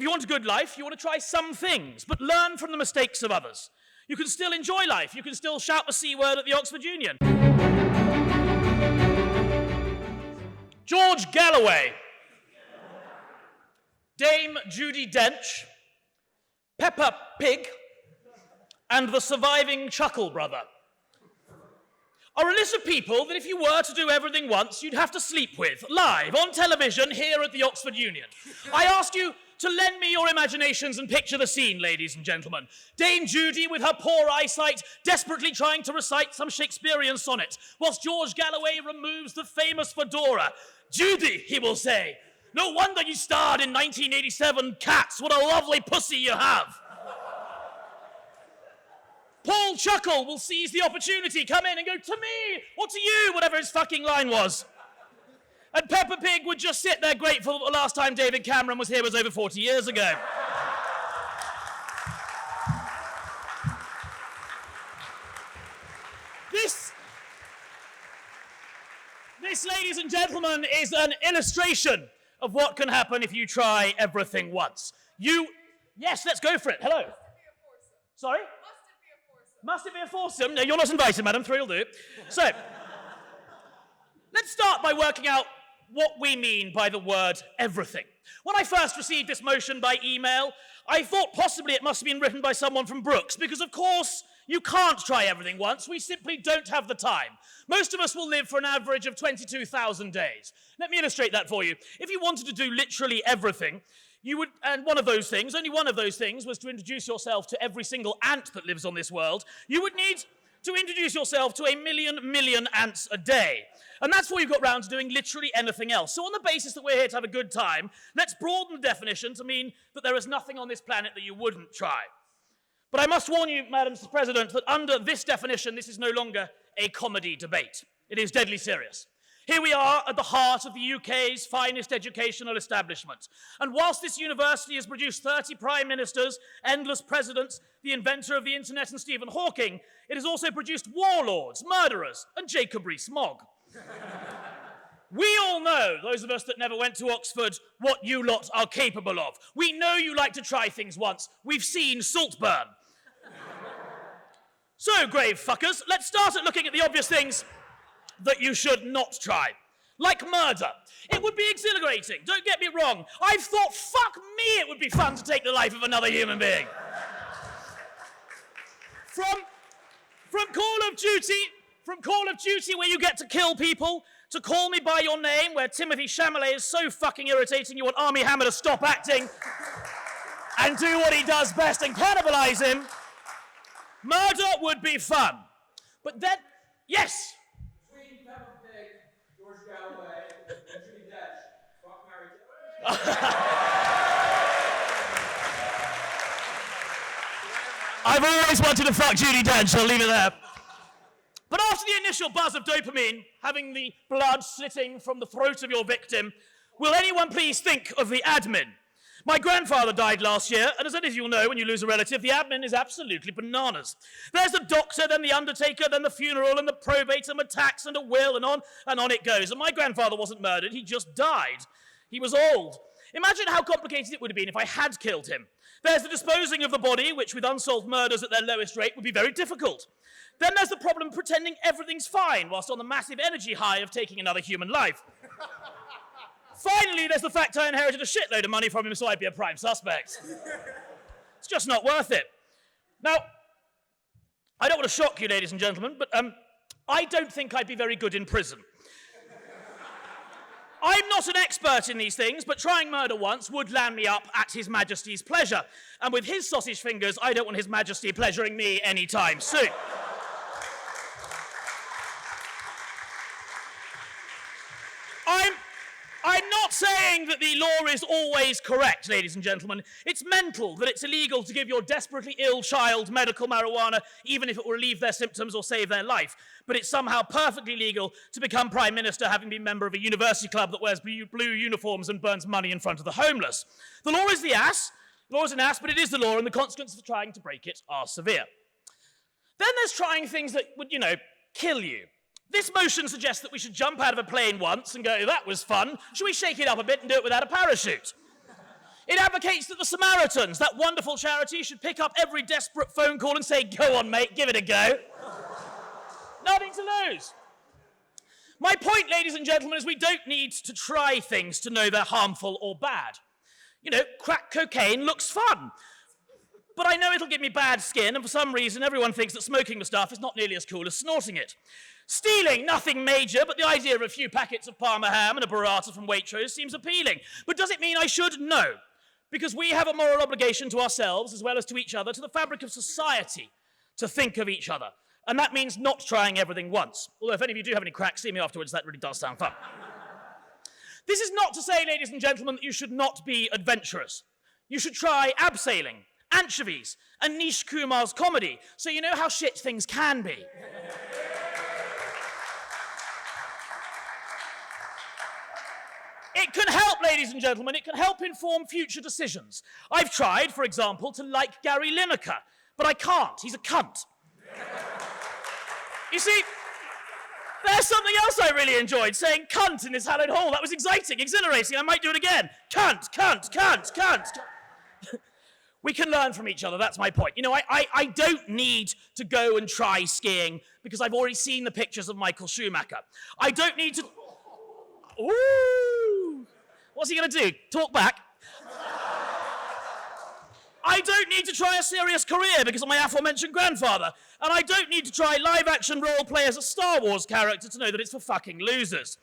If you want a good life, you want to try some things, but learn from the mistakes of others. You can still enjoy life. You can still shout the C word at the Oxford Union. George Galloway, Dame Judi Dench, Peppa Pig, and the surviving Chuckle Brother are a list of people that if you were to do everything once, you'd have to sleep with, live, on television, here at the Oxford Union. I ask you to lend me your imaginations and picture the scene, ladies and gentlemen. Dame Judy, with her poor eyesight, desperately trying to recite some Shakespearean sonnet, whilst George Galloway removes the famous fedora. "Judy," he will say, "no wonder you starred in 1987 Cats. What a lovely pussy you have." Paul Chuckle will seize the opportunity, come in and go, "To me," or "to you," whatever his fucking line was. And Peppa Pig would just sit there grateful that the last time David Cameron was here was over 40 years ago. This, ladies and gentlemen, is an illustration of what can happen if you try everything once. Yes, let's go for it. Hello. Must it be a foursome? Sorry? Must it be a foursome? Must it be a foursome? No, you're not invited, madam. Three will do. So, let's start by working out what we mean by the word everything. When I first received this motion by email, I thought possibly it must have been written by someone from Brooks, because of course you can't try everything once. We simply don't have the time. Most of us will live for an average of 22,000 days. Let me illustrate that for you. If you wanted to do literally everything, you would, and one of those things, only one of those things, was to introduce yourself to every single ant that lives on this world, you would need to introduce yourself to 1,000,000 ants a day. And that's why you got round to doing literally anything else. So on the basis that we're here to have a good time, let's broaden the definition to mean that there is nothing on this planet that you wouldn't try. But I must warn you, Madam President, that under this definition, this is no longer a comedy debate. It is deadly serious. Here we are at the heart of the UK's finest educational establishment. And whilst this university has produced 30 prime ministers, endless presidents, the inventor of the internet and Stephen Hawking, it has also produced warlords, murderers, and Jacob Rees-Mogg. We all know, those of us that never went to Oxford, what you lot are capable of. We know you like to try things once. We've seen Saltburn. So, grave fuckers, let's start at looking at the obvious things that you should not try. Like murder. It would be exhilarating, don't get me wrong. I've thought, fuck me, it would be fun to take the life of another human being. From Call of Duty, where you get to kill people, to Call Me By Your Name, where Timothée Chalamet is so fucking irritating you want Armie Hammer to stop acting and do what he does best and cannibalize him. Murder would be fun. But then, yes! Between Peppa Pig, George Galloway, and Judi Dench, fuck, marry, kill. I've always wanted to fuck Judi Dench, I'll leave it there. But after the initial buzz of dopamine, having the blood slitting from the throat of your victim, will anyone please think of the admin? My grandfather died last year, and as any of you will know, when you lose a relative, the admin is absolutely bananas. There's the doctor, then the undertaker, then the funeral, and the probate, and the tax, and a will, and on it goes. And my grandfather wasn't murdered, he just died. He was old. Imagine how complicated it would have been if I had killed him. There's the disposing of the body, which with unsolved murders at their lowest rate would be very difficult. Then there's the problem of pretending everything's fine, whilst on the massive energy high of taking another human life. Finally, there's the fact I inherited a shitload of money from him, so I'd be a prime suspect. It's just not worth it. Now, I don't want to shock you, ladies and gentlemen, but I don't think I'd be very good in prison. I'm not an expert in these things, but trying murder once would land me up at His Majesty's pleasure. And with his sausage fingers, I don't want His Majesty pleasuring me anytime soon. I'm not saying that the law is always correct, ladies and gentlemen. It's mental that it's illegal to give your desperately ill child medical marijuana, even if it will relieve their symptoms or save their life. But it's somehow perfectly legal to become Prime Minister having been member of a university club that wears blue uniforms and burns money in front of the homeless. The law is the ass. The law is an ass, but it is the law, and the consequences of trying to break it are severe. Then there's trying things that would, kill you. This motion suggests that we should jump out of a plane once and go, that was fun. Should we shake it up a bit and do it without a parachute? It advocates that the Samaritans, that wonderful charity, should pick up every desperate phone call and say, go on, mate, give it a go. Nothing to lose. My point, ladies and gentlemen, is we don't need to try things to know they're harmful or bad. You know, crack cocaine looks fun. But I know it'll give me bad skin, and for some reason everyone thinks that smoking the stuff is not nearly as cool as snorting it. Stealing, nothing major, but the idea of a few packets of Parma ham and a burrata from Waitrose seems appealing. But does it mean I should? No. Because we have a moral obligation to ourselves, as well as to each other, to the fabric of society, to think of each other. And that means not trying everything once. Although if any of you do have any crack, see me afterwards, that really does sound fun. This is not to say, ladies and gentlemen, that you should not be adventurous. You should try abseiling, anchovies, and Nish Kumar's comedy, so you know how shit things can be. It can help, ladies and gentlemen, it can help inform future decisions. I've tried, for example, to like Gary Lineker, but I can't. He's a cunt. You see, there's something else I really enjoyed, saying cunt in this hallowed hall. That was exciting, exhilarating. I might do it again. Cunt, cunt, cunt, cunt. We can learn from each other, that's my point. You know, I don't need to go and try skiing because I've already seen the pictures of Michael Schumacher. I don't need to... Ooh! What's he going to do? Talk back? I don't need to try a serious career because of my aforementioned grandfather. And I don't need to try live-action role play as a Star Wars character to know that it's for fucking losers.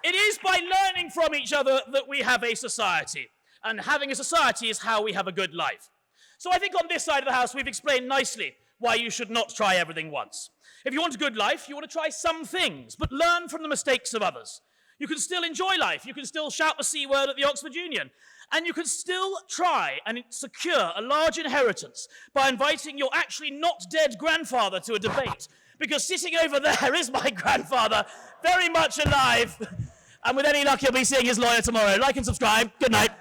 It is by learning from each other that we have a society. And having a society is how we have a good life. So I think on this side of the house, we've explained nicely why you should not try everything once. If you want a good life, you want to try some things, but learn from the mistakes of others. You can still enjoy life. You can still shout the C word at the Oxford Union. And you can still try and secure a large inheritance by inviting your actually not dead grandfather to a debate. Because sitting over there is my grandfather, very much alive. And with any luck, you'll be seeing his lawyer tomorrow. Like and subscribe. Good night.